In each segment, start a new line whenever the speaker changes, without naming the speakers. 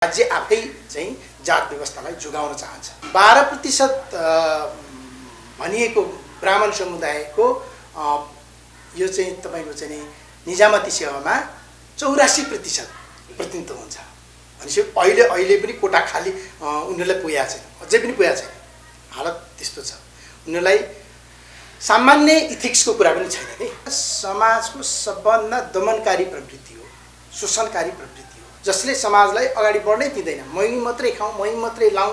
राज्य आफै चाहिँ जात व्यवस्थालाई जोगाउन चाहन्छ। 12% भनिएको ब्राह्मण समुदायको यो चाहिँ तपाईको चाहिँ निजामती सेवामा 84% प्रतिनिधित्व हुन्छ। भनेपछि अहिले पनि कोटा खाली उनीहरूलाई पुगेको छैन, अझै पनि पुगेको छैन। हालत त्यस्तो छ। उनीहरूलाई सामान्य इथिक्सको कुरा पनि छैन नि। समाजको सबभन्दा दमनकारी प्रवृत्ति हो, शोषणकारी प्रवृत्ति हो, जसले समाजलाई अगाडि बढ्नै दिँदैन। मै मात्रै खाउँ, मै मात्रै लाउँ,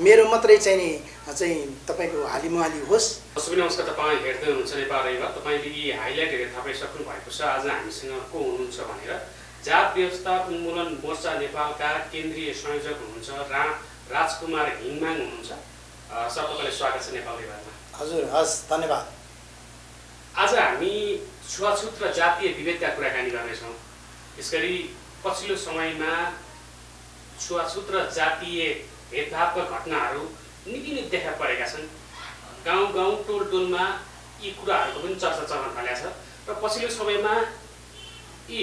मेरो मात्रै चाहिँ तपाईको हालिमुहाली होस्।
नमस्कार, तपाईँ हेर्दै हुनुहुन्छ नेपाल रैवा। तपाईँले यी हाइलाइटहरू थाहा पाइसक्नु भएको छ। आज हामीसँग को हुनुहुन्छ भनेर जात व्यवस्था उन्मूलन मोर्चा नेपालका केन्द्रीय संयोजक हुनुहुन्छ राजकुमार हिङमाङ हुनुहुन्छ। सबैलाई स्वागत छ नेपाल रैवामा।
हजुर, हस्, धन्यवाद।
आज हामी छुवाछुत र जातीय विभेदका कुराकानी गर्नेछौँ। यसगरी पछिल्लो समयमा छुवाछुत र जातीय भेदभावका घटनाहरू निकै देखा परेका छन्। गाउँ गाउँ टोल टोलमा यी कुराहरूको पनि चर्चा चल्न थालेको छ र पछिल्लो समयमा यी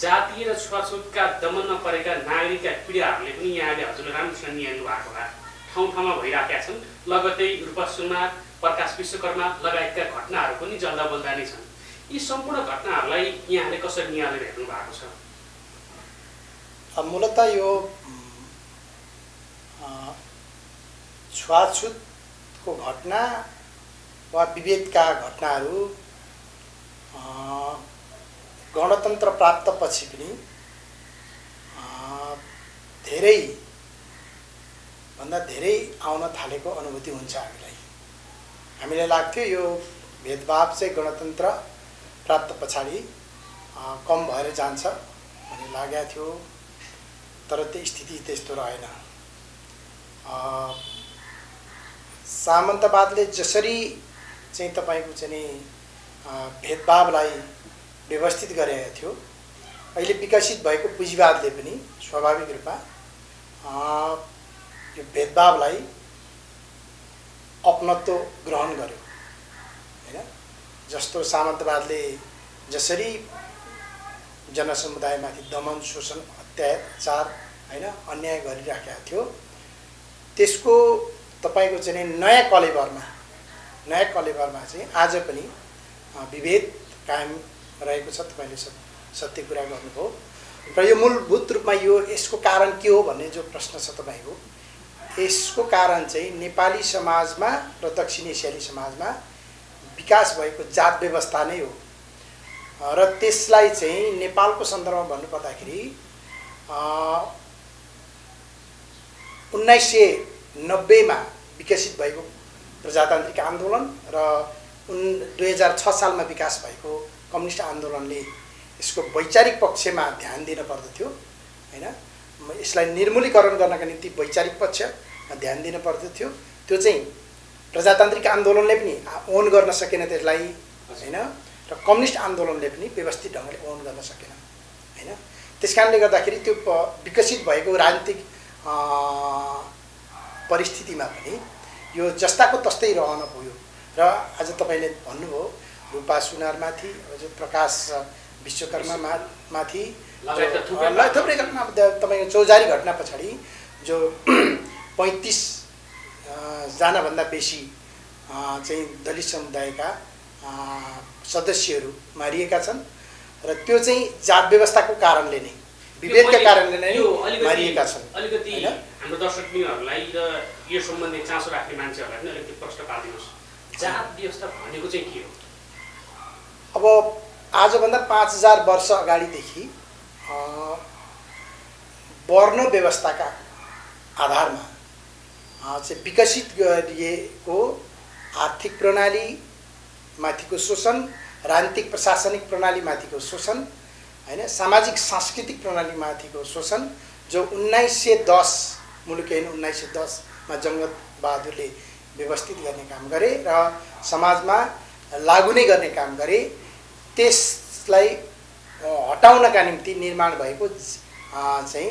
जातीय र छुवाछुतका दमनमा परेका नागरिकका पीडाहरूले पनि यहाँले हजुरले राम्रोसँग निहाल्नु भएको होला। ठाउँ ठाउँमा भइराखेका छन्। लगत्तै रूपा सुनमार, प्रकाश विश्वकर्मा लगायतका घटनाहरू पनि जल्दा बल्दा नै छन्। यी सम्पूर्ण घटनाहरूलाई यहाँले कसरी निहालेर हेर्नु भएको छ?
मूलतः यो छुवाछुतको घटना वा विभेदका घटनाहरू गणतन्त्र प्राप्त पछि पनि भन्दा धेरै आउन थालेको अनुभूति हुन्छ हामीलाई लाग्थ्यो यो भेदभाव चाहिँ गणतन्त्र प्राप्त पछाडि कम भएर जान्छ भन्ने लागेको थियो। तर त्यो स्थिति त्यस्तो रहेन। सामन्तवादले जसरी चाहिँ तपाईको चाहिँ भेदभावलाई व्यवस्थित गरेको थियो, अहिले विकसित भएको पुँजीवादले पनि स्वाभाविक रूपमा यो भेदभावलाई अपनत्व ग्रहण गर्यो हैन। जस्तो सामन्तवादले जसरी जनसमुदायमाथि दमन, शोषण, अत्याचार हैन अन्याय गरिराखेको थियो, त्यसको तपाईको चाहिँ नयाँ कलेबरमा चाहिँ आज पनि विभेद कायम रहेको छ। तपाईले सत्य कुरा गर्नुभयो र यो मूलभूत रूपमा यसको कारण के हो भन्ने जो प्रश्न छ तपाईको, यसको कारण चाहिँ नेपाली समाजमा र दक्षिण एसियाली समाजमा विकास भएको जात व्यवस्था नै हो। र त्यसलाई चाहिँ नेपालको सन्दर्भमा भन्नुपर्दाखेरि 1990 मा विकसित भएको प्रजातान्त्रिक आन्दोलन र 2006 सालमा विकास भएको कम्युनिस्ट आन्दोलनले यसको वैचारिक पक्षमा ध्यान दिन पर्दथ्यो हैन। यसलाई निर्मूलीकरण गर्नका निम्ति वैचारिक पक्षमा ध्यान दिन पर्दथ्यो। त्यो चाहिँ प्रजातान्त्रिक आन्दोलनले पनि ओन गर्न सकेन त्यसलाई हैन, र कम्युनिस्ट आन्दोलनले पनि व्यवस्थित ढङ्गले ओन गर्न सकेन हैन। त्यसकारणले गर्दाखेरि त्यो विकसित भएको राजनीतिक परिस्थितिमा पनि यो जस्ताको तस्तै रहन पुग्यो। र आज तपाईले भन्नुभयो रूपा सुनारमाथि, जो प्रकाश विश्वकर्मा माथि थुप्रै घटना, तपाईको चौजारी घटना पछाडि जो 35 जनाभन्दा बेसी चाहिँ दलित समुदायका सदस्यहरू मारिएका छन् र त्यो चाहिँ जात व्यवस्थाको कारणले नै, विभेदका कारणले नै मारिएका छन्।
अलिकति हाम्रो दर्शकबिनहरूलाई र यो सम्बन्धी चासो राख्ने मान्छेहरूलाई पनि अलिकति प्रश्न पारिदिनुहोस्। जात व्यवस्था भनेको चाहिँ के हो?
अब आजभन्दा 5000 वर्ष अगाडिदेखि वर्ण व्यवस्थाका आधारमा चाहिँ विकसित गरिएको आर्थिक प्रणाली माथिको शोषण, राजनीतिक प्रशासनिक प्रणाली माथिको शोषण हैन, सामाजिक सांस्कृतिक प्रणाली माथिको शोषण, जो 1910 मुलुकैन 1910 मा जङ्गत बहादुरले व्यवस्थित गर्ने काम गरे र समाजमा लागू नै गर्ने काम गरे। त्यसलाई हटाउनका निम्ति निर्माण भएको चाहिँ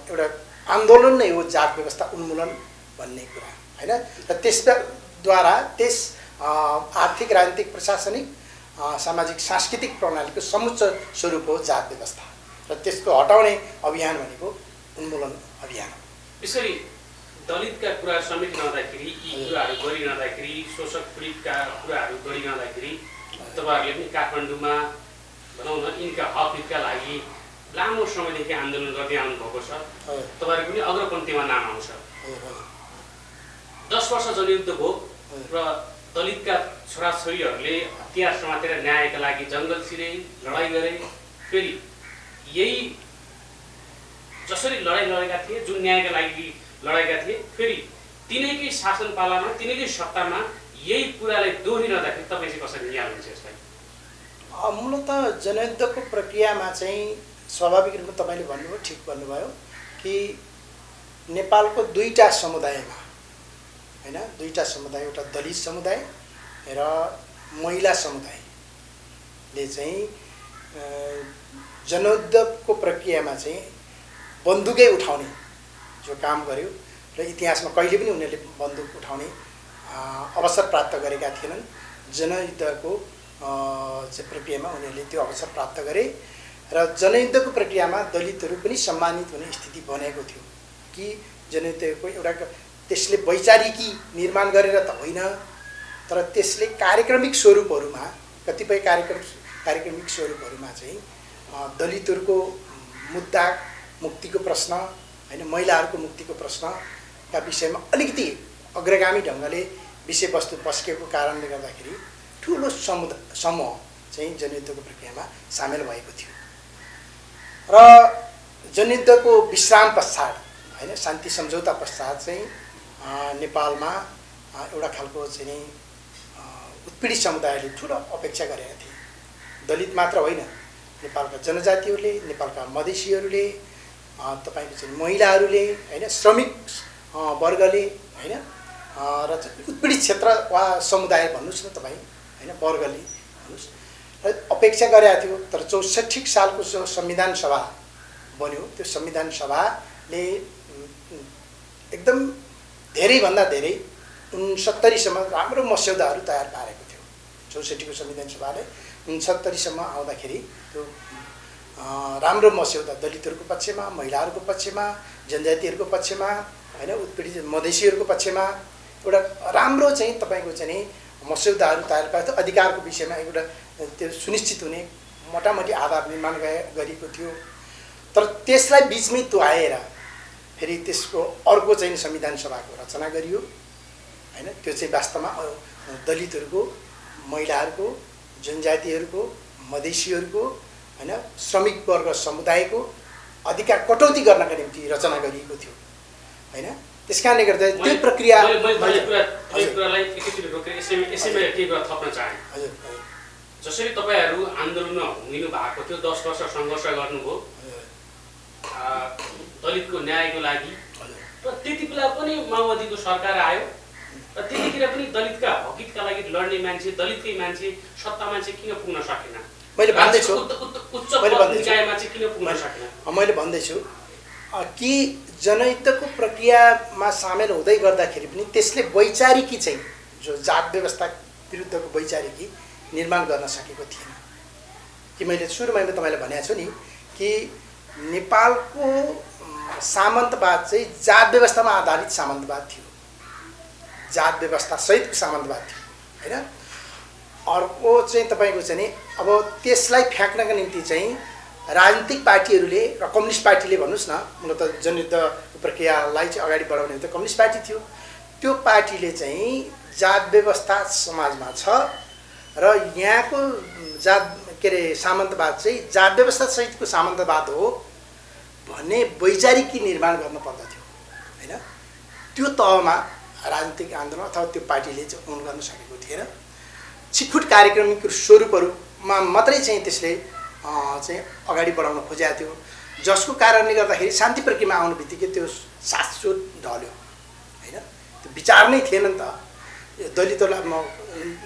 एउटा आन्दोलन नै हो जात व्यवस्था उन्मूलन भन्ने कुरा हैन। र त्यसद्वारा त्यस आर्थिक, राजनीतिक, प्रशासनिक, सामाजिक, सांस्कृतिक प्रणालीको समुच्च स्वरूप हो जात व्यवस्था। र त्यसको हटाउने अभियान भनेको उन्मूलन अभियान हो।
यसरी दलितका कुरा समेटिरहँदाखेरि यी कुराहरू गरिरहँदाखेरि शोषक पीडितका कुराहरू गरिरहँदाखेरि तपाईँहरूले पनि काठमाडौँमा भनौँ न यिनका हक हितका लागि लामो समयदेखि आन्दोलन गर्दै आउनुभएको छ। तपाईँहरूको पनि अग्रपन्थीमा नाम आउँछ। 10 वर्ष जनयुद्ध भयो र दलितका छोराछोरीहरूले हतियार समातेर न्यायका लागि जङ्गल छिरे, लडाइँ गरे। फेरि यही जसरी लडाइँ लडेका थिए, जुन न्यायका लागि लडाएका थिए, फेरि तिनैकै शासन पालामा तिनैकै सत्तामा यही कुरालाई दोहोरिरहँदाखेरि तपाईँ चाहिँ कसरी निहाल्नुहुन्छ यसलाई?
मूलत जनयुद्धको प्रक्रियामा चाहिँ स्वाभाविक रूपमा तपाईँले भन्नुभयो, ठिक भन्नुभयो कि नेपालको दुईटा समुदायमा हैन, दुईटा समुदाय, एउटा दलित समुदाय र महिला समुदायले चाहिँ जनयुद्धको प्रक्रियामा चाहिँ बन्दुकै उठाउने जो काम गर्यो र इतिहासमा कहिले पनि उनीहरूले बन्दुक उठाउने अवसर प्राप्त गरेका थिएनन्। जनयुद्धको चाहिँ प्रक्रियामा उनीहरूले त्यो अवसर प्राप्त गरे र जनयुद्धको प्रक्रियामा दलितहरू पनि सम्मानित हुने स्थिति बनेको थियो कि जनयुद्धको एउटा त्यसले वैचारिकी निर्माण गरेर त होइन, तर त्यसले कार्यक्रमिक स्वरूपहरूमा कतिपय कार्यक्रमिक स्वरूपहरूमा चाहिँ दलितहरूको मुद्दा मुक्तिको प्रश्न हैन, महिलाहरूको मुक्तिको प्रश्नका विषयमा अलिकति अग्रगामी ढङ्गले विषयवस्तु पस्केको कारणले गर्दाखेरि ठुलो समूह चाहिँ जनयुद्धको प्रक्रियामा सामेल भएको थियो र जनयुद्धको विश्राम पश्चात हैन, शान्ति सम्झौता पश्चात चाहिँ नेपालमा एउटा खालको चाहिँ उत्पीडित समुदायले ठुलो अपेक्षा गरेका थिए। दलित मात्र होइन, नेपालका जनजातिहरूले, नेपालका मधेसीहरूले, तपाईको चाहिँ महिलाहरूले हैन, श्रमिक वर्गले हैन, र उत्पीडित क्षेत्र वा समुदाय भन्नुस् न तपाईँ हैन, वर्गले भन्नुस्, र अपेक्षा गरेका थियो। तर 64 सालको जो संविधान सभा बन्यो, त्यो संविधान सभाले एकदम धेरैभन्दा धेरै 69 सम्म राम्रो मस्यौदाहरू तयार पारेको थियो। 64 को संविधान सभाले 69 सम्म आउँदाखेरि त्यो राम्रो मस्यौदा दलितहरूको पक्षमा, महिलाहरूको पक्षमा, जनजातिहरूको पक्षमा हैन, उत्पीडित मधेसीहरूको पक्षमा एउटा राम्रो चाहिँ तपाईको चाहिँ मस्यौदाहरू तयार पारेको थियो। अधिकारको विषयमा एउटा त्यो सुनिश्चित हुने मोटामोटी आधार निर्माण गरिएको थियो। तर त्यसलाई बीचमै तुहाएर फेरि त्यसको अर्को चाहिँ संविधान सभाको रचना गरियो हैन। त्यो चाहिँ वास्तवमा दलितहरूको, महिलाहरूको, जनजातिहरूको, मधेसीहरूको हैन, श्रमिक वर्ग समुदायको अधिकार कटौती गर्नका निम्ति रचना गरिएको थियो हैन। त्यसकारणले गर्दा त्यो प्रक्रिया
कुरालाई एकैचोटि रोकेर यसैमा केही कुरा थप्न चाहे।
हजुर,
जसरी तपाईँहरू आन्दोलनमा हुनु भएको थियो, 10 वर्ष सङ्घर्ष गर्नुभयो दलितको न्यायको लागि, र त्यति बेला पनि माओवादीको सरकार आयो र त्यतिखेर पनि दलितका हकितका लागि लड्ने मान्छे, दलितकै मान्छे सत्तामा चाहिँ किन पुग्न सकेन?
मैले भन्दैछु मैले भन्दैछु कि जनयुद्धको प्रक्रियामा सामेल हुँदै गर्दाखेरि पनि त्यसले वैचारिकी चाहिँ जो जात व्यवस्था विरुद्धको वैचारिकी निर्माण गर्न सकेको थिएन। कि मैले सुरुमै तपाईँलाई भनेको छु नि कि नेपालको सामन्तवाद चाहिँ जात व्यवस्थामा आधारित सामन्तवाद थियो, जात व्यवस्था सहितको सामन्तवाद थियो हैन। अर्को चाहिँ तपाईँको चाहिँ नि अब त्यसलाई फ्याँक्नका निम्ति चाहिँ राजनीतिक पार्टीहरूले र कम्युनिस्ट पार्टीले भन्नुस् न, मूलत जनयुद्धको प्रक्रियालाई चाहिँ अगाडि बढाउने त कम्युनिस्ट पार्टी थियो। त्यो पार्टीले चाहिँ जात व्यवस्था समाजमा छ र यहाँको जात के अरे सामन्तवाद चाहिँ जात व्यवस्था सहितको सामन्तवाद हो भन्ने वैचारिकी निर्माण गर्न पर्दथ्यो हैन। त्यो तहमा राजनीतिक आन्दोलन अथवा त्यो पार्टीले चाहिँ अमल गर्न सकेको थिएन। छिटफुट कार्यक्रमिक स्वरूपहरूमा मात्रै चाहिँ त्यसले चाहिँ अगाडि बढाउन खोजेको थियो, जसको कारणले गर्दाखेरि शान्ति प्रक्रियामा आउनु बित्तिकै त्यो शाश्वत ढल्यो हैन। त्यो विचार नै थिएन नि त। दलितहरूलाई म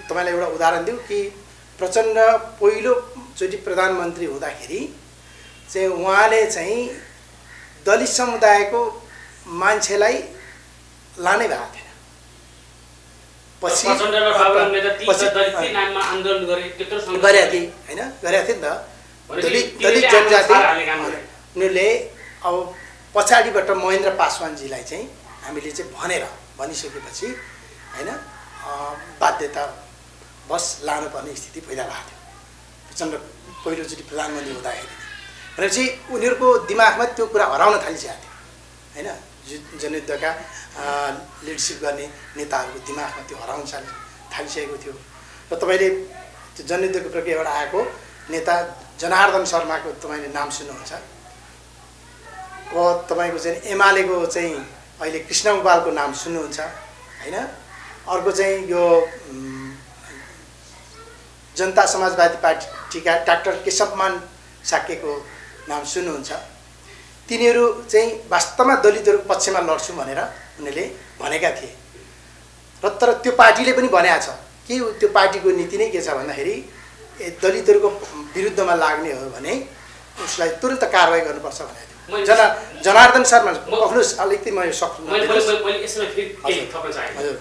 तपाईँलाई एउटा उदाहरण दिउँ कि प्रचण्ड पहिलोचोटि प्रधानमन्त्री हुँदाखेरि चाहिँ उहाँले चाहिँ दलित समुदायको मान्छेलाई लानै भएको थिएन। पछि गरेका थिए हैन, गरेका थिए नि त। दलित जनजाति उनीहरूले अब पछाडिबाट महेन्द्र पासवानजीलाई चाहिँ हामीले चाहिँ भनिसकेपछि होइन बाध्यता बस लानुपर्ने स्थिति भइरहेको थियो प्रचण्ड पहिलोचोटि प्रधानमन्त्री हुँदाखेरि भनेपछि उनीहरूको दिमागमा त्यो कुरा हराउन थालिसकेको थियो होइन जनयुद्धका लिडरसिप गर्ने नेताहरूको दिमागमा त्यो हराउन थालिसकेको थियो र तपाईँले त्यो जनयुद्धको प्रक्रियाबाट आएको नेता जनार्दन शर्माको तपाईँले नाम सुन्नुहुन्छ अब तपाईँको चाहिँ एमालेको चाहिँ अहिले कृष्णगोपालको नाम सुन्नुहुन्छ होइन अर्को चाहिँ यो जनता समाजवादी पार्टीका डाक्टर केशवमान साक्यको नाम सुन्नुहुन्छ तिनीहरू चाहिँ वास्तवमा दलितहरूको पक्षमा लड्छु भनेर उनीहरूले भनेका थिए र तर त्यो पार्टीले पनि भनेको छ कि त्यो पार्टीको नीति नै के छ भन्दाखेरि दलितहरूको विरुद्धमा लाग्ने हो भने उसलाई तुरन्त कारवाही गर्नुपर्छ भनेको थियो जनार्दन शर्मा पक्नुहोस् अलिकति मैले सक्छु हजुर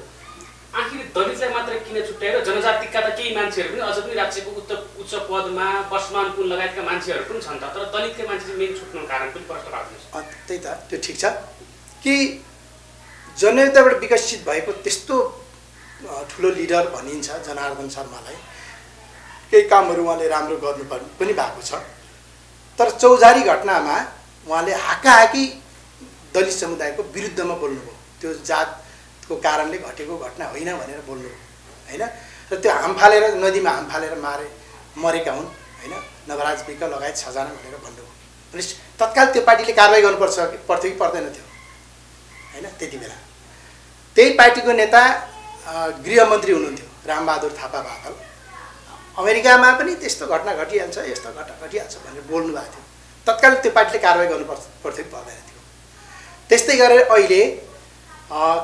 आखिर दलितलाई मात्र किन छुट्याएर जनजातिका त केही मान्छेहरू पनि अझ पनि राज्यको उच्च पदमा वर्षमान कुल लगायतका मान्छेहरू पनि छन् त तर दलितकै मान्छे चाहिँ मेन छुट्नु कारण पनि प्रश्न पार्नुहोस्
त्यही त त्यो ठिक छ कि जनयुद्धबाट विकसित भएको त्यस्तो ठुलो लिडर भनिन्छ जनार्दन शर्मालाई केही कामहरू उहाँले राम्रो गर्नु पनि भएको छ तर चौधारी घटनामा उहाँले हाकाहाकी दलित समुदायको विरुद्धमा बोल्नुभयो त्यो जातको कारणले घटेको घटना होइन भनेर बोल्नुभयो होइन र त्यो हाम फालेर नदीमा हाम फालेर मरेका हुन् होइन नवराज विक लगायत 6 जना भनेर भन्नुभयो भने तत्काल त्यो पार्टीले कारवाही गर्नुपर्थ्यो कि पर्दैन थियो होइन त्यति बेला त्यही पार्टीको नेता गृहमन्त्री हुनुहुन्थ्यो रामबहादुर थापा बादल अमेरिकामा पनि त्यस्तो घटना घटिहाल्छ यस्तो घटना घटिहाल्छ भनेर बोल्नु भएको थियो तत्काल त्यो पार्टीले कारवाही गर्नुपर्थ्यो कि पर्दैन थियो त्यस्तै गरेर अहिले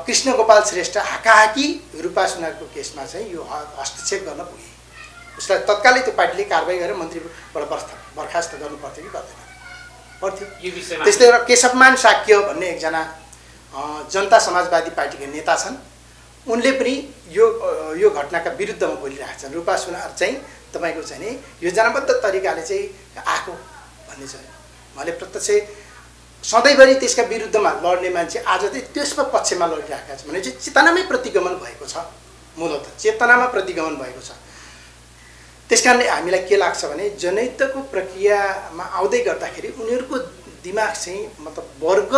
कृष्णगोपाल श्रेष्ठ हाकाहाकी रूपा सुनारको केसमा चाहिँ यो हस्तक्षेप गर्न पुगे उसलाई तत्कालै त्यो पार्टीले कारवाही गरेर मन्त्रीबाट बर्खास्त गर्नुपर्थ्यो कि पर्दैन पर्थ्यो त्यस्तै गरेर केशवमान साक्य भन्ने एकजना जनता समाजवादी पार्टीका नेता छन् उनले पनि यो घटनाका विरुद्धमा बोलिरहेका छन् रूपा सुनार चाहिँ तपाईँको चाहिँ नि योजनाबद्ध तरिकाले चाहिँ आएको भन्ने छ उहाँले प्रत्यक्ष सधैँभरि त्यसका विरुद्धमा लड्ने मान्छे आज चाहिँ त्यसको पक्षमा लडिरहेका छन् भने चाहिँ चेतनामै प्रतिगमन भएको छ मूलत चेतनामा प्रतिगमन भएको छ त्यस कारणले हामीलाई के लाग्छ भने जनयुद्धको प्रक्रियामा आउँदै गर्दाखेरि उनीहरूको दिमाग चाहिँ मतलब वर्ग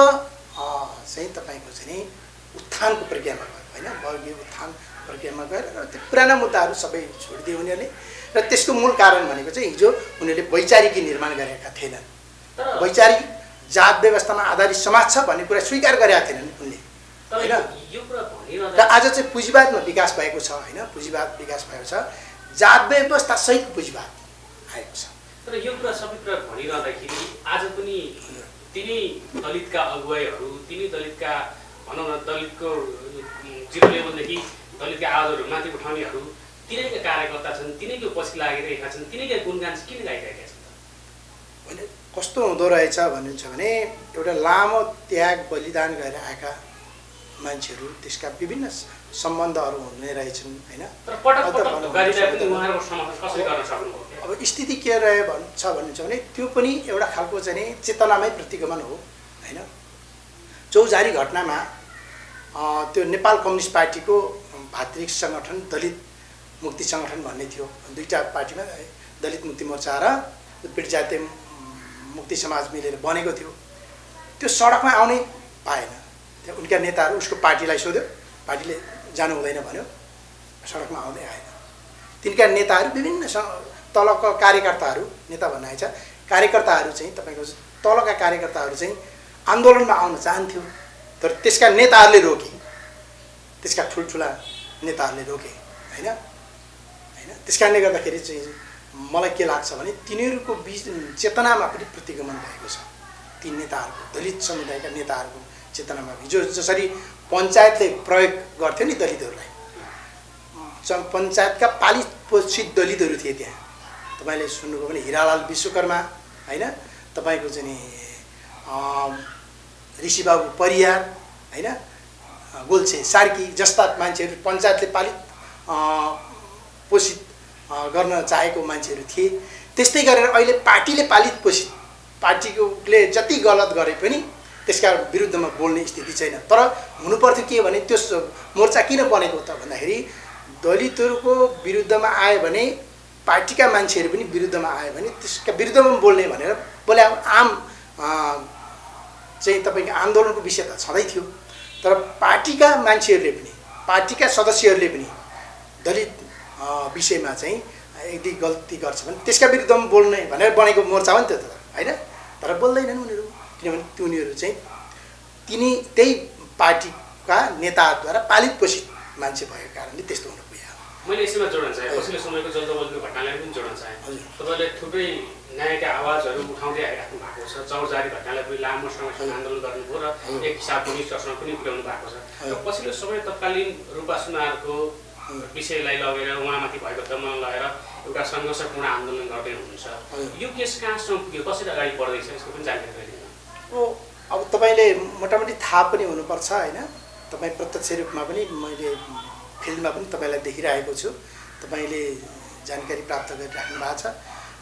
चाहिँ तपाईँको चाहिँ उत्थानको प्रक्रियामा गयो होइन वर्गीय उत्थान प्रक्रियामा गएर र त्यो पुराना मुद्दाहरू सबै छोडिदिए उनीहरूले र त्यसको मूल कारण भनेको चाहिँ हिजो उनीहरूले वैचारिकी निर्माण गरेका थिएनन् वैचारिक जात व्यवस्थामा आधारित समाज छ भन्ने कुरा स्वीकार गरेका थिएनन् उनले होइन र आज चाहिँ पुँजीवादमा विकास भएको छ होइन पुँजीवाद विकास भएको छ जात व्यवस्था सहित पुँजीवाद आएको छ
तर यो कुरा सबै कुरा भनिरहँदाखेरि आज पनि तिनै दलितका अगुवाईहरू तिनै दलितका भनौँ न दलितको जिरो लेभलदेखि दलितका आवाजहरू माथि उठाउनेहरू तिनैका कार्यकर्ता छन् तिनैको पछि लागिरहेका छन् तिनैका गुणगान किन गाइरहेका छन्
भने कस्तो हुँदो रहेछ भन्नुहुन्छ भने एउटा लामो त्याग बलिदान गरेर आएका मान्छेहरू त्यसका विभिन्न सम्बन्धहरू हुने रहेछन् होइन अब स्थिति के रह्यो भन्छ भन्नुहुन्छ भने त्यो पनि एउटा खालको चाहिँ चेतनामै प्रतिगमन हो होइन चौधारी घटनामा त्यो नेपाल कम्युनिस्ट पार्टीको भातृक सङ्गठन दलित मुक्ति सङ्गठन भन्ने थियो दुईटा पार्टीमा दलित मुक्ति मोर्चा र उत्पीडित जातीय मुक्ति समाज मिलेर बनेको थियो त्यो सडकमा आउनै पाएन त्यो उनका नेताहरू उसको पार्टीलाई सोध्यो पार्टीले जानु हुँदैन भन्यो सडकमा आउँदै आएन तिनका नेताहरू विभिन्न तलका कार्यकर्ताहरू नेता भन्ने छ कार्यकर्ताहरू चाहिँ तपाईँको तलका कार्यकर्ताहरू चाहिँ आन्दोलनमा आउन चाहन्थ्यो तर त्यसका नेताहरूले रोके त्यसका ठुल्ठुला नेताहरूले रोके होइन होइन त्यस कारणले गर्दाखेरि चाहिँ मलाई के लाग्छ भने तिनीहरूको बिच चेतनामा पनि प्रतिगमन भएको छ ती नेताहरूको दलित समुदायका नेताहरूको चेतनामा हिजो जसरी पञ्चायतले प्रयोग गर्थ्यो नि दलितहरूलाई पञ्चायतका पालित पोषित दलितहरू थिए त्यहाँ तपाईँले सुन्नुभयो भने हिरालाल विश्वकर्मा होइन तपाईँको चाहिँ ऋषिबाबु परियार होइन गोल्छे सार्की जस्ता मान्छेहरू पञ्चायतले पालित पोषित गर्न चाहेको मान्छेहरू थिए त्यस्तै गरेर अहिले पार्टीले पालित पोषित पार्टीले जति गलत गरे पनि त्यसका विरुद्धमा बोल्ने स्थिति छैन। तर हुनुपर्थ्यो के भने त्यो मोर्चा किन बनेको त भन्दाखेरि दलितहरूको विरुद्धमा आयो भने पार्टीका मान्छेहरू पनि विरुद्धमा आयो भने त्यसका विरुद्धमा बोल्ने भनेर बोले आम चाहिँ तपाईँको आन्दोलनको विषय त छँदै थियो। तर पार्टीका मान्छेहरूले पनि पार्टीका सदस्यहरूले पनि दलित विषयमा चाहिँ यदि गल्ती गर्छ भने त्यसका विरुद्धमा बोल्ने भनेर बनेको मोर्चा हो नि त होइन। तर बोल्दैनन् उनीहरू, किनभने उनीहरू चाहिँ त्यही पार्टीका नेताहरूद्वारा पालित पोषित मान्छे भएको कारणले त्यस्तो हुन पुग्यो।
मैले यसैमा जोड्न चाहेँ, पछिल्लो समयको जल्दबल्दीको घटनालाई पनि जोड्न चाहेँ। तपाईँले थुप्रै न्यायका आवाजहरू उठाउँदै आइराख्नु भएको छ। चौरजारी घटनालाई पनि लामो समयसम्म आन्दोलन गर्नुभयो र एक हिसाबको निष्कर्षमा पनि पुर्याउनु भएको छ। र पछिल्लो समय तत्कालीन रूपा सुनारको विषयलाई लगेर उहाँमाथि भएको दमन लगेर एउटा सङ्घर्षपूर्ण आन्दोलन गर्दै हुनुहुन्छ। यो केस कहाँसम्म पुग्यो, कसरी अगाडि बढ्दैछ, यसको पनि जानकारी गराइदिनु।
अब तपाईँले मोटामोटी थाहा पनि हुनुपर्छ होइन। तपाईँ प्रत्यक्ष रूपमा पनि मैले फिल्डमा पनि तपाईँलाई देखिरहेको छु, तपाईँले जानकारी प्राप्त गरिराख्नु भएको छ।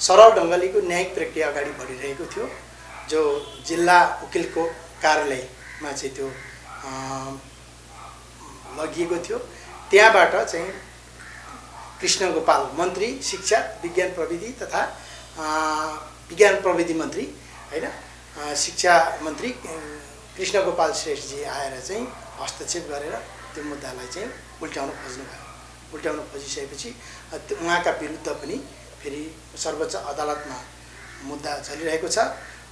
सरल ढङ्गलेको न्यायिक प्रक्रिया अगाडि बढिरहेको थियो। जो जिल्ला वकिलको कार्यालयमा चाहिँ त्यो लगिएको थियो, त्यहाँबाट चाहिँ कृष्ण गोपाल मन्त्री शिक्षा विज्ञान प्रविधि तथा विज्ञान प्रविधि मन्त्री होइन, शिक्षा मन्त्री कृष्ण गोपाल श्रेष्ठजी आएर चाहिँ हस्तक्षेप गरेर त्यो मुद्दालाई चाहिँ उल्टाउन खोज्नुभयो। उल्टाउन खोजिसकेपछि उहाँका विरुद्ध पनि फेरि सर्वोच्च अदालतमा मुद्दा चलिरहेको छ।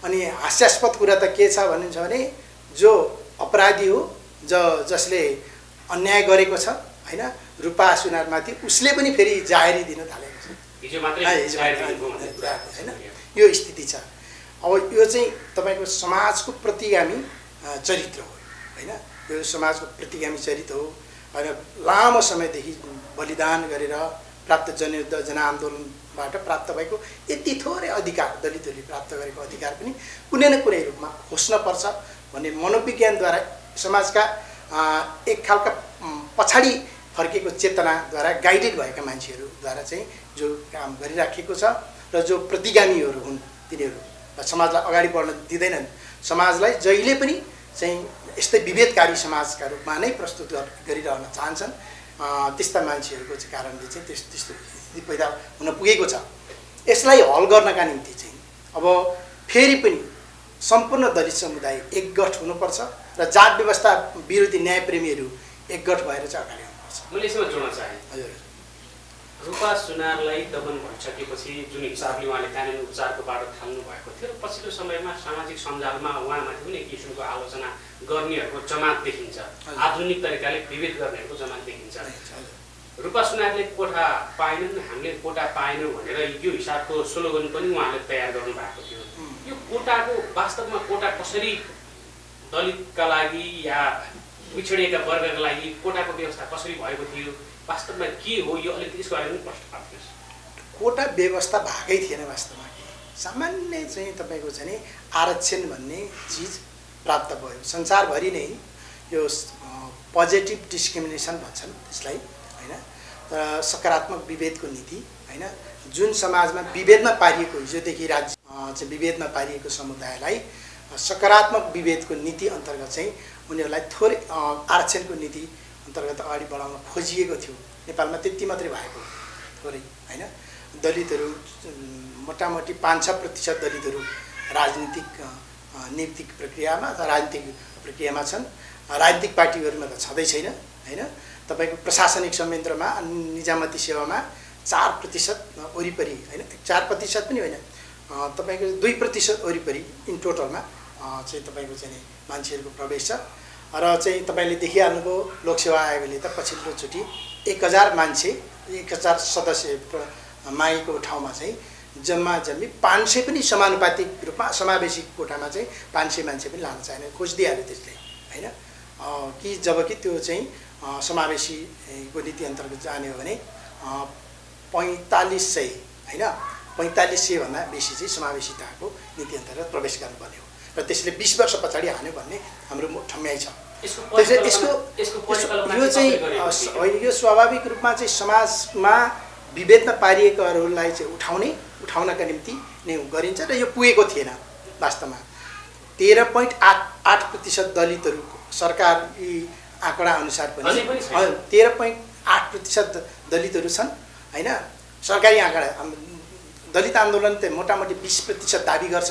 अनि हास्यास्पद कुरा त के छ भनिन्छ भने जो अपराधी हो, जसले अन्याय गरेको छ होइन, रूपा सुनारमाथि, उसले पनि फेरि जाहेरी दिन थालेको छ होइन। यो स्थिति छ। अब यो चाहिँ तपाईँको समाजको प्रतिगामी चरित्र हो होइन। यो समाजको प्रतिगामी चरित्र हो होइन। लामो समयदेखि बलिदान गरेर प्राप्त जनयुद्ध जनआन्दोलनबाट प्राप्त भएको यति थोरै अधिकार, दलितहरूले प्राप्त गरेको अधिकार पनि कुनै न कुनै रूपमा खोज्नुपर्छ भन्ने मनोविज्ञानद्वारा समाजका एक खालका पछाडि फर्केको चेतनाद्वारा गाइडेड भएका मान्छेहरूद्वारा चाहिँ जो काम गरिराखेको छ र जो प्रतिगामीहरू हुन् तिनीहरू समाजलाई अगाडि बढ्न दिँदैनन्। समाजलाई जहिले पनि चाहिँ यस्तै विभेदकारी समाजका रूपमा नै प्रस्तुत गरिरहन चाहन्छन्। त्यस्ता मान्छेहरूको चाहिँ कारणले चाहिँ त्यस्तो स्थिति पैदा हुन पुगेको छ। यसलाई हल गर्नका निम्ति चाहिँ अब फेरि पनि सम्पूर्ण दलित समुदाय एकगठ हुनुपर्छ र जात व्यवस्था विरोधी न्यायप्रेमीहरू एकगठ भएर चाहिँ अगाडि आउनुपर्छ।
मैले यसमा जोड्न चाहेँ,
हजुर,
रूपा सुनारलाई दमन भइसकेपछि जुन हिसाबले उहाँले कानुनी उपचारको बाटो थाल्नु भएको थियो र पछिल्लो समयमा सामाजिक सञ्जालमा उहाँमाथि पनि एक किसिमको आलोचना गर्नेहरूको जमात देखिन्छ, आधुनिक तरिकाले विभेद गर्नेहरूको जमात देखिन्छ। रूपा सुनारले कोठा पाएनन्, हामीले कोटा पाएनौँ भनेर यो हिसाबको स्लोगन पनि उहाँले तयार गर्नुभएको थियो। यो कोटाको वास्तवमा कोटा कसरी दलितका लागि या पिछडिएका वर्गका लागि कोटाको व्यवस्था कसरी भएको थियो, वास्तवमा के हो, यो अलिकति यसको बारेमा प्रश्न पार्नुहोस्।
कोटा व्यवस्था भएकै थिएन वास्तवमा। सामान्य चाहिँ तपाईँको चाहिँ नि आरक्षण भन्ने चिज प्राप्त भयो। संसारभरि नै यो पोजिटिभ डिस्क्रिमिनेसन भन्छन् त्यसलाई होइन। तर सकारात्मक विभेदको नीति होइन, जुन समाजमा विभेदमा पारिएको, हिजोदेखि राज्य चाहिँ विभेदमा पारिएको समुदायलाई सकारात्मक विभेदको नीति अन्तर्गत चाहिँ उनीहरूलाई थोरै आरक्षणको नीति अन्तर्गत अगाडि बढाउन खोजिएको थियो। नेपालमा त्यति मात्रै भएको थोरै होइन। दलितहरू मोटामोटी 5-6% दलितहरू राजनीतिक नियुक्तिक प्रक्रियामा अथवा राजनीतिक प्रक्रियामा छन्। राजनीतिक पार्टीहरूमा त छँदै छैन होइन। तपाईँको प्रशासनिक संयन्त्रमा निजामती सेवामा 4% वरिपरि होइन, 4% पनि होइन, तपाईँको 2% वरिपरि इन टोटलमा चाहिँ तपाईँको चाहिँ मान्छेहरूको प्रवेश छ। र चाहिँ तपाईँले देखिहाल्नुभयो लोकसेवा आयोगले त पछिल्लोचोटि 1000 मान्छे 1000 सदस्य मागेको ठाउँमा चाहिँ जम्मी 500 पनि समानुपातिक रूपमा समावेशी कोटामा चाहिँ 500 मान्छे पनि लान चाहेन, खोजिदिइहाल्यो त्यसले होइन। कि जबकि त्यो चाहिँ समावेशीको नीति अन्तर्गत जाने हो भने 4500 होइन, 4500 भन्दा बेसी चाहिँ समावेशिताको नीति अन्तर्गत प्रवेश गर्नुपर्ने हो र त्यसले 20 वर्ष पछाडि हान्यो भन्ने हाम्रो ठम्याइ छ। यो चाहिँ यो स्वाभाविक रूपमा चाहिँ समाजमा विभेदमा पारिएकाहरूलाई चाहिँ उठाउनका निम्ति नै गरिन्छ र यो पुगेको थिएन वास्तवमा। 13.8% दलितहरू सरकारी आँकडा अनुसार पनि 13.8% दलितहरू छन् हैन। सरकारी आँकडा दलित आन्दोलन त मोटामोटी 20% दाबी गर्छ,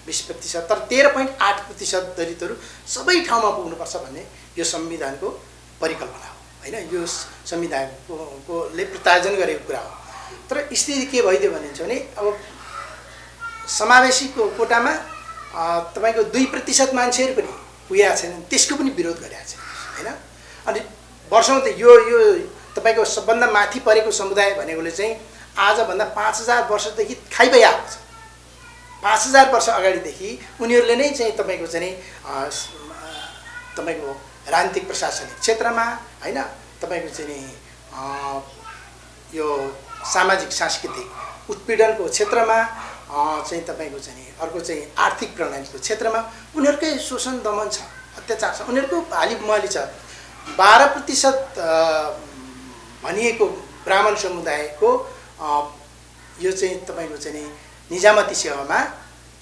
20%, तर 13.8% दलितहरू सबै ठाउँमा पुग्नुपर्छ भन्ने यो संविधानको परिकल्पना हो हैन। यो संविधानकोले प्रत्यायोजन गरेको कुरा हो। तर स्थिति के भइदियो भने अब समावेशी कोटामा तपाईको 2% मान्छेहरू पनि पुगेका छैनन्, त्यसको पनि विरोध गरेका छन् हैन। अनि वर्षौं त यो तपाईको सबभन्दा माथि परेको समुदाय भनेकोले चाहिँ आजभन्दा 5000 वर्षदेखि खाइभइआएको छ। 5000 वर्ष अगाडिदेखि उनीहरूले नै चाहिँ तपाईको चाहिँ तपाईको राजनीतिक प्रशासनिक क्षेत्रमा हैन, तपाईको चाहिँ यो सामाजिक सांस्कृतिक उत्पीडनको क्षेत्रमा चाहिँ तपाईको चाहिँ अर्को चाहिँ आर्थिक प्रणालीको क्षेत्रमा उनीहरुकै शोषण दमन छ, अत्याचार छ, उनीहरुको हालिमुहाली छ। 12% भनिएको ब्राह्मण समुदायको यो चाहिँ तपाईको चाहिँ निजामती सेवामा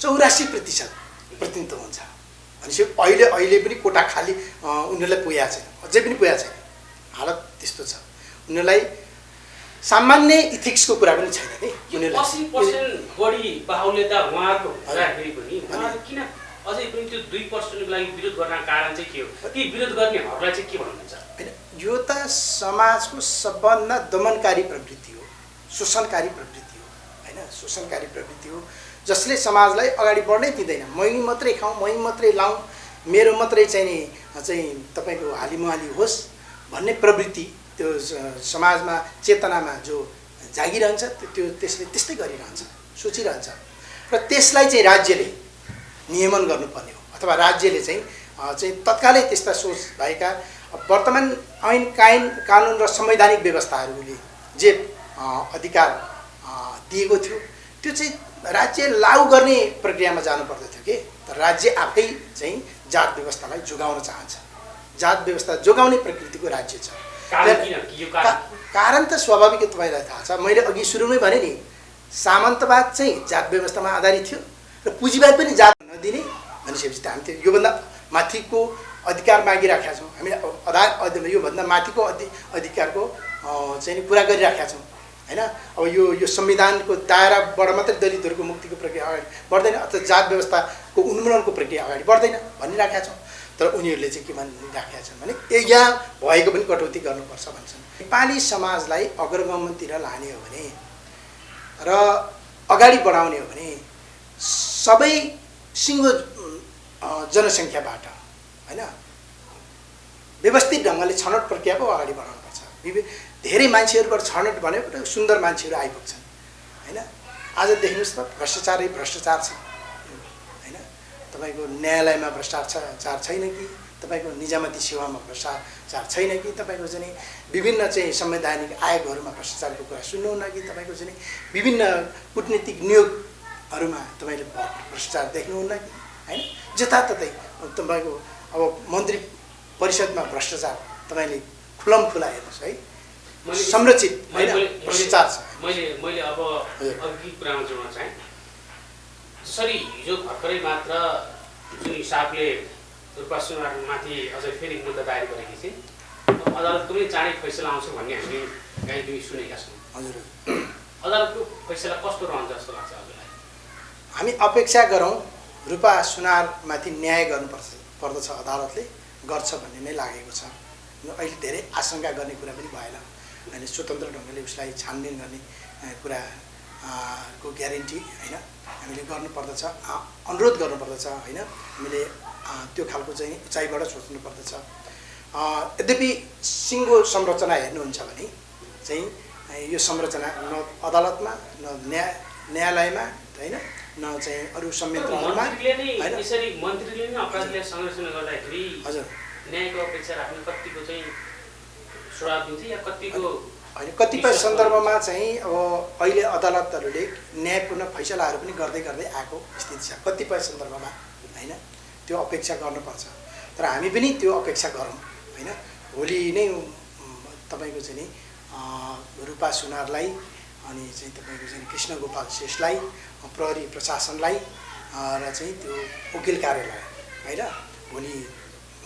84% प्रतिनिधित्व हुन्छ भनेपछि अहिले पनि कोटा खाली उनीहरुलाई पुगेको छैन, अझै पनि पुगेको छैन। हालत त्यस्तो छ। उनीहरुलाई सामान्य इथिक्सको कुरा पनि छैन नि।
उनीहरुले 80% बढी बाहुल्यता उहाँहरुको हुँदाखेरि पनि उहाँहरु किन अझै पनि त्यो 2% को लागि विरोध गर्न कारण चाहिँ के हो? ती विरोध गर्नेहरुलाई चाहिँ के भन्नुहुन्छ?
हैन, यो त समाजको सबभन्दा दमनकारी प्रवृत्ति हो, शोषणकारी प्रवृत्ति हो हैन, शोषणकारी प्रवृत्ति हो जसले समाजलाई अगाडि बढ्नै दिँदैन। मै मात्रै खाऊँ, मै मात्रै लाऊँ, मेरो मात्रै चाहिँ नि चाहिँ तपाईको हालिमुहाली होस् भन्ने प्रवृत्ति त्यो समाजमा चेतनामा जो जागिरहन्छ त्यो त्यसले त्यस्तै गरिरहन्छ, सोचिरहन्छ र त्यसलाई चाहिँ राज्यले नियमन गर्नुपर्ने हो अथवा राज्यले चाहिँ तत्कालै त्यस्ता सोच भएका वर्तमान ऐन कानुन र संवैधानिक व्यवस्थाहरूले जे अधिकार दिएको थियो त्यो चाहिँ राज्य लागू गर्ने प्रक्रियामा जानु पर्दथ्यो के। तर राज्य आफै चाहिँ जात व्यवस्थालाई जोगाउन चाहन्छ। जात व्यवस्था जोगाउने प्रकृतिको राज्य छ। कारण त स्वाभाविक तपाईलाई थाहा छ। मैले अघि सुरुमै भने नि सामन्तवाद चाहिँ जात व्यवस्थामा आधारित थियो र पुँजीवाद पनि जात नदिने भनेपछि त हामी त्यो योभन्दा माथिको अधिकार मागिराखेका छौँ। हामीले योभन्दा माथिको अधिकारको चाहिँ पुरा गरिराखेका छौँ हैन। अब यो संविधानको दायराबाट मात्रै दलितहरूको मुक्तिको प्रक्रिया अगाडि बढ्दैन अथवा जात व्यवस्थाको उन्मूलनको प्रक्रिया अगाडि बढ्दैन भनिराखेका छौँ। तर उनीहरूले चाहिँ के भनिराखेका छन् भने यहाँ भएको पनि कटौती गर्नुपर्छ भन्छन्। नेपाली समाजलाई अग्रगमनतिर लाने हो भने र अगाडि बढाउने हो भने सबै सिङ्गो जनसङ्ख्याबाट हैन व्यवस्थित ढङ्गले छनौट प्रक्रिया पो अगाडि बढाउनुपर्छ। धेरै मान्छेहरूबाट छनौट भनेको सुन्दर मान्छेहरू आइपुग्छन् हैन। आज देख्नुस् त भ्रष्टाचारै भ्रष्टाचार छ हैन। तपाईको न्यायालयमा भ्रष्टाचार छैन कि, तपाईको निजामती सेवामा भ्रष्टाचार छैन कि, तपाईको चाहिँ विभिन्न चाहिँ संवैधानिक आयोगहरूमा भ्रष्टाचारको कुरा सुन्नुहुन्न कि, तपाईको चाहिँ विभिन्न कूटनीतिक नियोगहरूमा तपाईले भ्रष्टाचार देख्नुहुन्न कि हैन। जताततै तपाईको अब मन्त्री परिषदमा भ्रष्टाचार तपाईले खुला हेर्नुस् है, संरचित भ्रष्टाचार छ।
मैले अब अघि कुरामा जोड्न चाहे जसरी हिजो भर्खरै मात्र जुन हिसाबले रूपा सुनारमाथि अझै फेरि मुद्दा दायर गरेकी थिए, अदालतको पनि चाँडै फैसला आउँछ भन्ने हामी कहीँ सुनेका छौँ।
हजुर,
अदालतको फैसला कस्तो रहन्छ जस्तो लाग्छ हजुरलाई?
हामी अपेक्षा गरौँ रूपा सुनारमाथि न्याय गर्नुपर्दछ, अदालतले गर्छ भन्ने नै लागेको छ। अहिले धेरै आशंका गर्ने कुरा पनि भएन अनि स्वतन्त्र ढङ्गले उसलाई छानबिन गर्ने कुरा को ग्यारेन्टी हैन हामीले गर्नुपर्दछ, अनुरोध गर्नुपर्दछ हैन। हामीले त्यो खालको चाहिँ उचाइबाट सोच्नुपर्दछ। यद्यपि सिङ्गो संरचना हेर्नुहुन्छ भने चाहिँ यो संरचना न अदालतमा न न्यायालयमा हैन न चाहिँ अरू संयन्त्रहरूमा
हैन। यसरी मन्त्रीले नै अपराधलाई संरक्षण गर्दाखेरि
हजुर
न्यायको अपेक्षा राख्ने कतिको चाहिँ सुझाव दिन्छ या कतिको
हैन। कतिपय सन्दर्भमा चाहिँ अब अहिले अदालतहरूले न्यायपूर्ण फैसलाहरू पनि गर्दै आएको स्थिति छ कतिपय सन्दर्भमा हैन। त्यो अपेक्षा गर्नुपर्छ। तर हामी पनि त्यो अपेक्षा गरौँ हैन। भोलि नै तपाईको चाहिँ नि रूपा सुनारलाई अनि चाहिँ तपाईँको चाहिँ कृष्ण गोपाल शेषलाई, प्रहरी प्रशासनलाई र चाहिँ त्यो वकिल कार्यालय होइन भोलि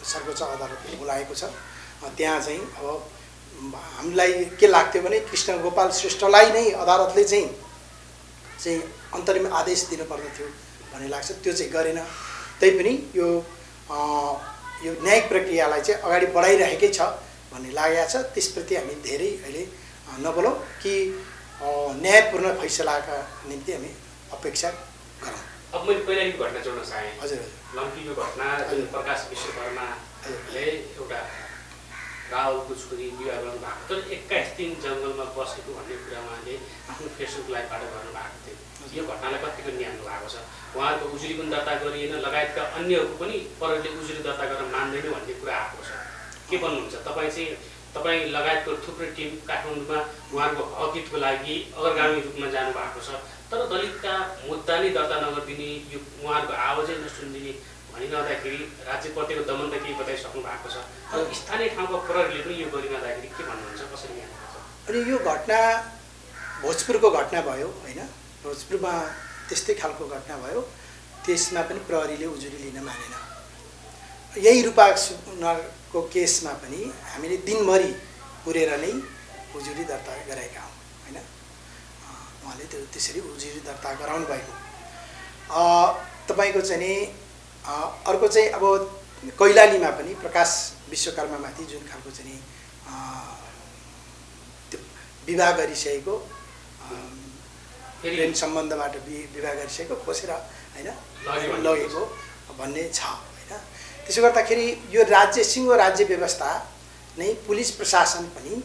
सर्वोच्च अदालतले बोलाएको छ। त्यहाँ चाहिँ अब हामीलाई के लाग्थ्यो भने कृष्ण गोपाल श्रेष्ठलाई नै अदालतले चाहिँ अन्तरिम आदेश दिनुपर्दथ्यो भन्ने लाग्छ। त्यो चाहिँ गरेन। तैपनि यो न्यायिक प्रक्रियालाई चाहिँ अगाडि बढाइरहेकै छ भन्ने लागेको छ। त्यसप्रति हामी धेरै अहिले नबोलौँ कि न्यायपूर्ण फैसलाका निम्ति हामी अपेक्षा गरौँ।
अब मैले पहिलाको घटना जोड्न चाहेँ।
हजुर
लम्कीको घटना जुन प्रकाश विश्वकर्माले एउटा राहुलको छोरी विवाह गर्नु भएको, तर 21 दिन जङ्गलमा बसेको भन्ने कुरा उहाँले आफ्नो फेसबुक लाइभबाट गर्नुभएको थियो। यो घटनालाई कतिको निहाल्नु भएको छ? उहाँहरूको उजुरी पनि दर्ता गरिएन, लगायतका अन्यहरूको पनि प्रहरीले उजुरी दर्ता गरेर मान्दैन भन्ने कुरा आएको छ। के भन्नुहुन्छ तपाईँ लगायतको थुप्रै टिम काठमाडौँमा उहाँहरूको हक हितको लागि अग्रगामी रूपमा जानुभएको छ, तर दलितका मुद्दा नै दर्ता नगरिदिने, यो उहाँहरूको आवाजै नसुनिदिने भनिरहँदाखेरि राज्यप्रतिको दमन त केही बताइसक्नु भएको छ, तर स्थानीय ठाउँको प्रहरीले पनि यो गरिरहँदाखेरि के भन्नुहुन्छ, कसरी हेर्नुहुन्छ?
अनि यो घटना भोजपुरको घटना भयो होइन, भोजपुरमा त्यस्तै खालको घटना भयो। त्यसमा पनि प्रहरीले उजुरी लिन मानेन। यही रूपा सुनारको केसमा पनि हामीले दिनभरि पुरेर नै उजुरी दर्ता गराएका हौँ होइन। उहाँले त्यसरी उजुरी दर्ता गराउनु भएको। तपाईँको चाहिँ नि अर्को चाहिँ अब कैलालीमा पनि प्रकाश विश्वकर्मामाथि जुन खालको चाहिँ नि त्यो विवाह गरिसकेको प्रेम सम्बन्धबाट विवाह गरिसकेको खोसेर होइन लगेको भन्ने छ होइन। त्यसो गर्दाखेरि यो राज्य सिङ्गो राज्य व्यवस्था नै पुलिस प्रशासन पनि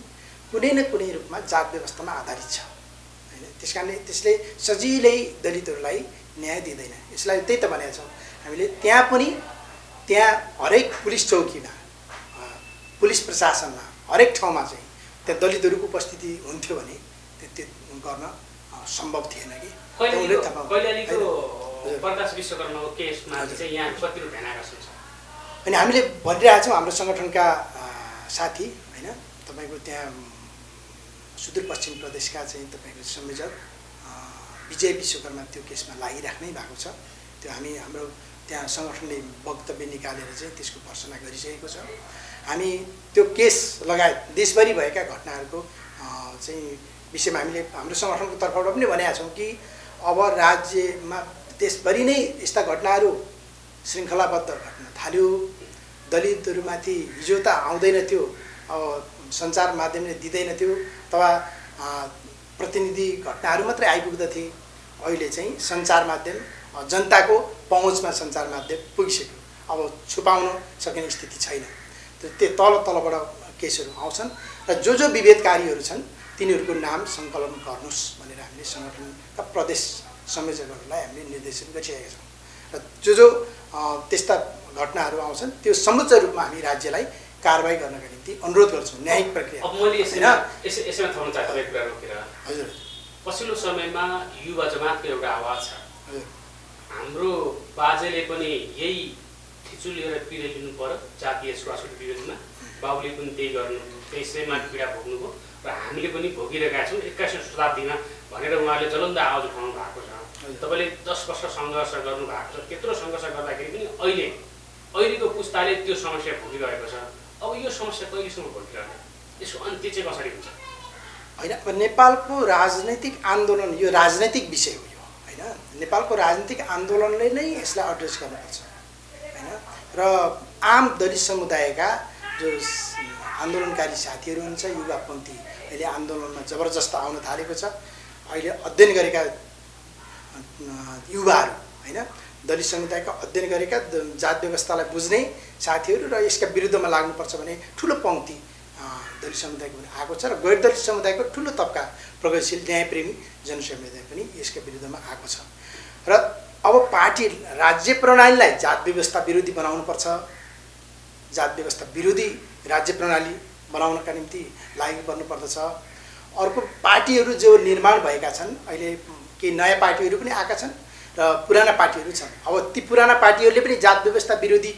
कुनै न कुनै रूपमा जात व्यवस्थामा आधारित छ होइन। त्यस कारणले त्यसले सजिलै दलितहरूलाई न्याय दिँदैन। यसलाई त्यही त भनेका छौँ हामीले। त्यहाँ पनि हरेक पुलिस चौकीमा, पुलिस प्रशासनमा हरेक ठाउँमा चाहिँ त्यहाँ दलितहरूको उपस्थिति हुन्थ्यो भने त्यो गर्न सम्भव थिएन कि।
कैलालीको प्रकाश विश्वकर्माको केसमा चाहिँ यहाँ कतिको ध्यान आकर्षण छ?
अनि हामीले भनिरहेका छौँ हाम्रो सङ्गठनका साथी होइन, तपाईँको त्यहाँ सुदूरपश्चिम प्रदेशका चाहिँ तपाईँको संयोजक विजय विश्वकर्मा त्यो केसमा लागिराख्नै भएको छ। त्यो हाम्रो त्यहाँ सङ्गठनले वक्तव्य निकालेर चाहिँ त्यसको भर्सना गरिसकेको छ। हामी त्यो केस लगायत देशभरि भएका घटनाहरूको चाहिँ विषयमा हामीले हाम्रो सङ्गठनको तर्फबाट पनि भनेका छौँ कि अब राज्यमा देशभरि नै यस्ता घटनाहरू श्रृङ्खलाबद्ध घट्न थाल्यो। दलितहरूमाथि हिजो त आउँदैन थियो, अब सञ्चार माध्यमले दिँदैन थियो अथवा प्रतिनिधि घटनाहरू मात्रै आइपुग्दथे। अहिले चाहिँ सञ्चार माध्यम जनताको पहुँचमा सञ्चार माध्यम पुगिसक्यो। अब छुपाउन सकिने स्थिति छैन। त्यो तलबाट केसहरू आउँछन् र जो विभेदकारीहरू छन् तिनीहरूको नाम सङ्कलन गर्नुहोस् भनेर हामीले सङ्गठनका प्रदेश संयोजकहरूलाई हामीले निर्देशन गरिसकेका छौँ। र जो त्यस्ता घटनाहरू आउँछन् त्यो समुच्च रूपमा हामी राज्यलाई कारबाही गर्नका निम्ति अनुरोध गर्छौँ। न्यायिक प्रक्रिया
अब मैले यसैमा थप्न चाहेँ कुरा रोकेर।
हजुर,
पछिल्लो समयमा युवा जमातको एउटा आवाज छ। हाम्रो बाजेले पनि यही थिचु लिएर पीडा लिनु पर्यो जातीय छुवाछुत विरोधमा, बाबुले पनि त्यही गर्नु, त्यसैमा पीडा भोग्नुभयो र हामीले पनि भोगिरहेका छौँ 21औं शताब्दीमा भनेर उहाँले ज्वलन्त आवाज उठाउनु भएको छ। तपाईँले 10 वर्ष सङ्घर्ष गर्नु भएको छ। त्यत्रो सङ्घर्ष गर्दाखेरि पनि अहिलेको पुस्ताले त्यो समस्या भोगिरहेको छ। अब यो समस्या कहिलेसम्म भोगिरहने, यसको अन्त्य चाहिँ कसरी हुन्छ?
होइन, अब नेपालको राजनैतिक आन्दोलन यो राजनैतिक विषय हो यो होइन। नेपालको राजनीतिक आन्दोलनले नै यसलाई एड्रेस गर्नुपर्छ होइन। र आम दलित समुदायका जो आन्दोलनकारी साथीहरू हुन्छ, युवापन्थी अहिले आन्दोलनमा जबरजस्त आउन थालेको छ। अहिले अध्ययन गरेका युवाहरू होइन, दलित समुदायका अध्ययन गरेका जात व्यवस्थालाई बुझ्ने साथीहरू र यसका विरुद्धमा लाग्नुपर्छ भने ठुलो पङ्क्ति दलित समुदायको पनि आएको छ र गैर दलित समुदायको ठुलो तबका प्रगतिशील न्यायप्रेमी जनसमुदाय पनि यसका विरुद्धमा आएको छ। र अब पार्टी राज्य प्रणालीलाई जात व्यवस्था विरोधी बनाउनुपर्छ, जात व्यवस्था विरोधी राज्य प्रणाली बनाउनका निम्ति लागि पर्नुपर्दछ। अर्को पार्टीहरू जो निर्माण भएका छन्, अहिले केही नयाँ पार्टीहरू पनि आएका छन् र पुराना पार्टीहरू छन्। अब ती पुराना पार्टीहरूले पनि जात व्यवस्था विरोधी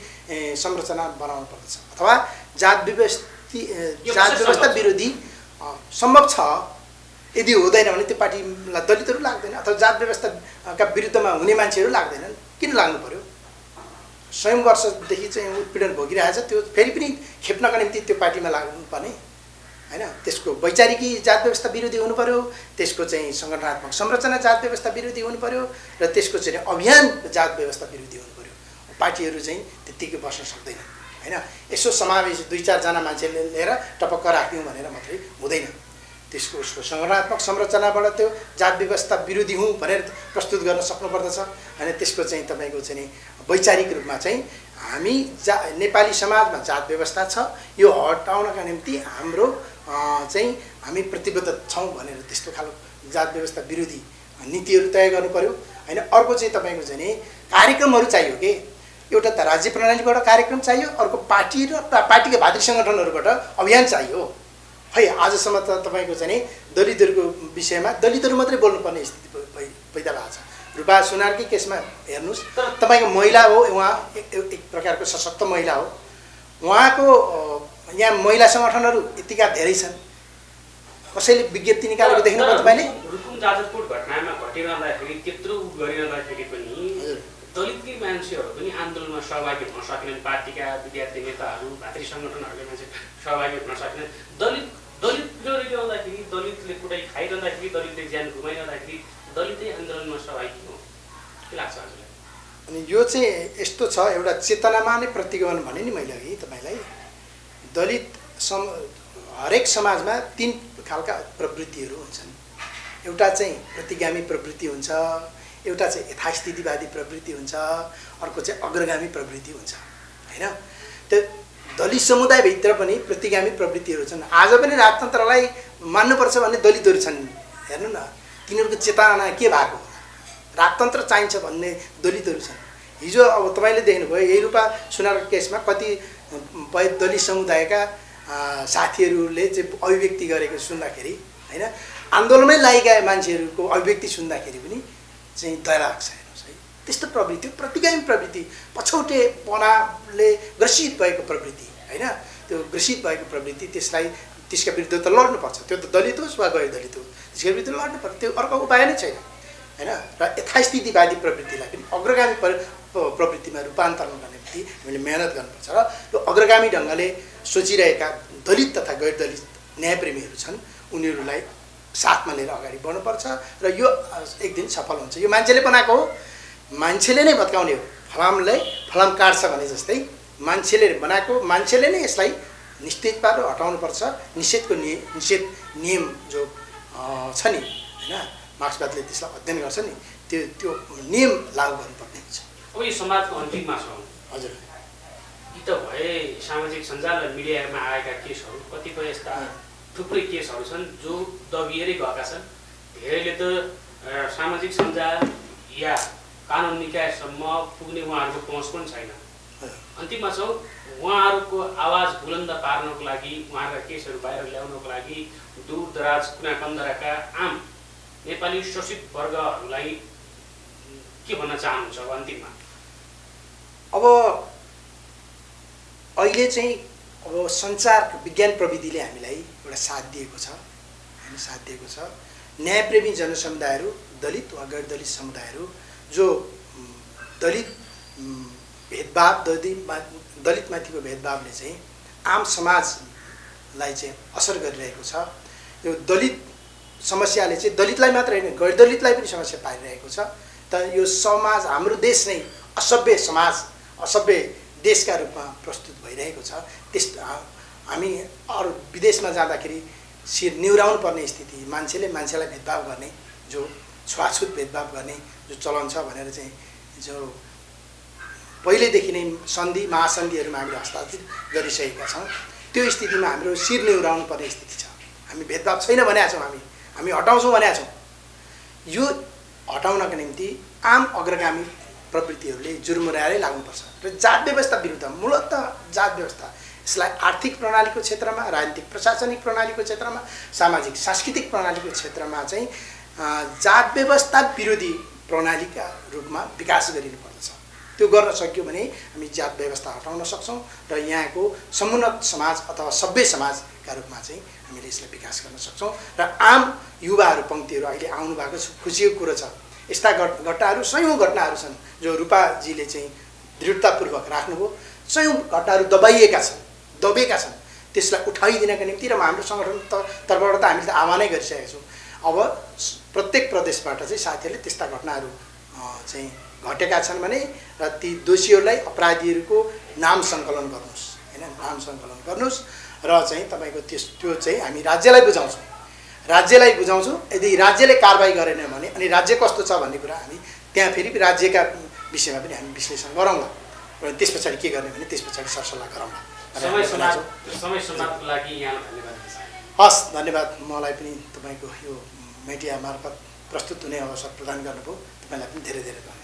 संरचना बनाउनु पर्दछ अथवा जात व्यवस्था विरोधी सम्भव छ यदि हुँदैन भने त्यो पार्टीलाई दलितहरू लाग्दैन अथवा जात व्यवस्थाका विरुद्धमा हुने मान्छेहरू लाग्दैनन्। किन लाग्नु पर्यो? स्वयं वर्षदेखि चाहिँ उत्पीडन भोगिरहेको छ, त्यो फेरि पनि खेप्नका निम्ति त्यो पार्टीमा लाग्नुपर्ने हैन। त्यसको वैचारिकी जात व्यवस्था विरोधी हुनु पर्यो, त्यसको चाहिँ सङ्गठनात्मक संरचना जात व्यवस्था विरोधी हुनु पर्यो र त्यसको चाहिँ अभियान जात व्यवस्था विरोधी हुनु पर्यो। पार्टीहरू चाहिँ त्यत्तिकै बस्न सक्दैन हैन। यसो समावेश 2-4 जना मान्छेले लिएर टपक्क राख्यौँ भनेर मात्रै हुँदैन। त्यसको उसको सङ्गठनात्मक संरचनाबाट त्यो जात व्यवस्था विरोधी हुँ भनेर प्रस्तुत गर्न सक्नुपर्दछ हैन। त्यसको चाहिँ तपाईँको चाहिँ वैचारिक रूपमा चाहिँ हामी नेपाली समाजमा जात व्यवस्था छ, यो हटाउनका निम्ति हाम्रो चाहिँ हामी प्रतिबद्ध छौँ भनेर त्यस्तो खालको जात व्यवस्था विरोधी नीतिहरू तय गर्नु पर्यो हैन। अर्को चाहिँ तपाईँको चाहिँ कार्यक्रमहरू चाहियो के। एउटा त राज्य प्रणालीबाट कार्यक्रम चाहियो, अर्को पार्टी र पार्टीका भातृ सङ्गठनहरूबाट अभियान चाहियो। खै आजसम्म त तपाईँको चाहिँ दलितहरूको विषयमा दलितहरू मात्रै बोल्नुपर्ने स्थिति पैदा भएको छ। रूपा सुनारकै केसमा हेर्नुहोस्, तपाईँको महिला हो, उहाँ एक प्रकारको सशक्त महिला हो, उहाँको यहाँ महिला सङ्गठनहरू यतिका धेरै छन्, कसैले विज्ञप्ति निकालेको देख्नुभयो तपाईँले?
रुकुम जाजरकोट घटनामा घटिरहँदाखेरि त्यत्रो गरिरहँदाखेरि पनि दलितकै मान्छेहरू पनि आन्दोलनमा सहभागी हुन सकेनन्। पार्टीका विद्यार्थी नेताहरू भातृ सङ्गठनहरूले मान्छे सहभागी हुन सकेनन्। दलित पिरोरेटी आउँदाखेरि, दलितले कुटाइ खाइरहँदाखेरि, दलितले ज्यान गुमाइरहँदाखेरि दलितै आन्दोलनमा सहभागी हो। के लाग्छ हजुरलाई?
अनि यो चाहिँ यस्तो छ, एउटा चेतनामा नै प्रतिगमन भने नि मैले अघि तपाईँलाई, दलित हरेक समाजमा 3 खालका प्रवृत्तिहरू हुन्छन्। एउटा चाहिँ प्रतिगामी प्रवृत्ति हुन्छ, एउटा चाहिँ यथास्थितिवादी प्रवृत्ति हुन्छ, अर्को चाहिँ अग्रगामी प्रवृत्ति हुन्छ हैन। त्यो दलित समुदायभित्र पनि प्रतिगामी प्रवृत्तिहरू छन्। आज पनि राजतन्त्रलाई मान्नुपर्छ भन्ने दलितहरू छन्। हेर्नु न, तिनीहरूको चेतना के भएको हो? राजतन्त्र चाहिन्छ भन्ने दलितहरू छन्। हिजो अब तपाईँले देख्नुभयो यही रूपा सुनारको केसमा कति दलित समुदायका साथीहरूले चाहिँ अभिव्यक्ति गरेको सुन्दाखेरि हैन, आन्दोलनमै लागेका मान्छेहरूको अभिव्यक्ति सुन्दाखेरि पनि चाहिँ दया लाग्छ। हेर्नुहोस् है, त्यस्तो प्रवृत्ति प्रतिगामी प्रवृत्ति, पछौटेपनाले ग्रसित भएको प्रवृत्ति हैन। त्यो ग्रसित भएको प्रवृत्ति, त्यसका विरुद्ध त लड्नुपर्छ। त्यो त दलित होस् वा गैर दलित होस्, त्यसका विरुद्ध लड्नुपर्छ। त्यो अर्को उपाय नै छैन हैन। र यथास्थितिवादी प्रवृत्तिलाई पनि अग्रगामी प्रवृत्तिमा रूपान्तरणका निम्ति हामीले मेहनत गर्नुपर्छ। र यो अग्रगामी ढङ्गले सोचिरहेका दलित तथा गैर दलित न्यायप्रेमीहरू छन्, उनीहरूलाई साथमा लिएर अगाडि बढ्नुपर्छ र यो एक दिन सफल हुन्छ। यो मान्छेले बनाएको हो, मान्छेले नै भत्काउने हो। फलामलाई फलाम काट्छ भने जस्तै मान्छेले बनाएको, मान्छेले नै यसलाई निश्चित पारेर हटाउनुपर्छ। निषेध नियम जो छ नि हैन, मार्क्सवादले त्यसलाई अध्ययन गर्छ नि, त्यो नियम लागू गर्नुपर्ने हुन्छ।
अब यो समाजको अन्तिममा छौँ
हजुर।
यी त भए सामाजिक सञ्जाल र मिडियामा आएका केसहरू, कतिपय यस्ता थुप्रै केसहरू छन् जो दबिएरै गएका छन्। धेरैले त सामाजिक सञ्जाल या कानुन निकायसम्म पुग्ने उहाँहरूको पहुँच पनि छैन। अन्तिममा छौँ, उहाँहरूको आवाज बुलन्द पार्नको लागि, उहाँका केसहरू बाहिर ल्याउनको लागि दूर दराज कुना कन्दराका आम नेपाली शोषित वर्गहरूलाई के भन्न चाहनुहुन्छ अब अन्तिममा?
अब अहिले चाहिँ अब सञ्चार विज्ञान प्रविधिले हामीलाई एउटा साथ दिएको छ हैन, साथ दिएको छ। न्यायप्रेमी जनसमुदायहरू, दलित वा गैर दलित समुदायहरू जो दलित भेदभाव, दलितमाथिको भेदभावले चाहिँ आम समाजलाई चाहिँ असर गरिरहेको छ। यो दलित समस्याले चाहिँ दलितलाई मात्र होइन, गैर दलितलाई पनि समस्या पारिरहेको छ। त यो समाज, हाम्रो देश नै असभ्य समाज, असभ्य देशका रूपमा प्रस्तुत भइरहेको छ। हामी अरू विदेशमा जाँदाखेरि शिर निहुराउनु पर्ने स्थिति, मान्छेले मान्छेलाई भेदभाव गर्ने, जो छुवाछुत भेदभाव गर्ने जो चलन छ भनेर चाहिँ जो पहिलेदेखि नै सन्धि महासन्धिहरूमा हामीले हस्ताक्षर गरिसकेका छौँ। त्यो स्थितिमा हाम्रो शिर निहुराउनु पर्ने स्थिति छ। हामी भेदभाव छैन भनेका छौँ, हामी हटाउँछौँ भनेका छौँ। यो हटाउनका निम्ति आम अग्रगामी प्रवृत्तिहरूले जुर्मुराएरै लाग्नुपर्छ र जात व्यवस्था विरुद्ध, मूलतः जात व्यवस्था, यसलाई आर्थिक प्रणालीको क्षेत्रमा, राजनीतिक प्रशासनिक प्रणालीको क्षेत्रमा, सामाजिक सांस्कृतिक प्रणालीको क्षेत्रमा चाहिँ जात व्यवस्था विरोधी प्रणालीका रूपमा विकास गरिनुपर्दछ। त्यो गर्न सक्यो भने हामी जात व्यवस्था हटाउन सक्छौँ र यहाँको समुन्नत समाज अथवा सभ्य समाजका रूपमा चाहिँ हामीले यसलाई विकास गर्न सक्छौँ र आम युवाहरू पङ्क्तिहरू अहिले आउनु भएको छ। खुसीको कुरो छ, यस्ता घटनाहरू सयौँ घटनाहरू छन् जो रूपाजीले चाहिँ दृढतापूर्वक राख्नुभयो। सयौँ घटनाहरू दबाइएका छन्, त्यसलाई उठाइदिनका निम्ति र हाम्रो सङ्गठन तर्फबाट त हामीले त आह्वानै गरिसकेका छौँ। अब प्रत्येक प्रदेशबाट चाहिँ साथीहरूले त्यस्ता घटनाहरू चाहिँ घटेका छन् भने र ती दोषीहरूलाई अपराधीहरूको नाम सङ्कलन गर्नुहोस्, होइन, नाम सङ्कलन गर्नुहोस् र चाहिँ तपाईँको त्यो चाहिँ हामी राज्यलाई बुझाउँछौँ। यदि राज्यले कारबाही गरेन भने अनि राज्य कस्तो छ भन्ने कुरा हामी त्यहाँ फेरि राज्यका विषयमा पनि हामी विश्लेषण गरौँला र त्यस पछाडि के गर्ने भने त्यस पछाडि सरसल्लाह गरौँला।
समय समाजको लागि यहाँलाई धन्यवाद।
हस्, धन्यवाद। मलाई पनि तपाईँको यो मिडिया मार्फत प्रस्तुत हुने अवसर प्रदान गर्नुभयो, तपाईँलाई पनि धेरै धेरै धन्यवाद।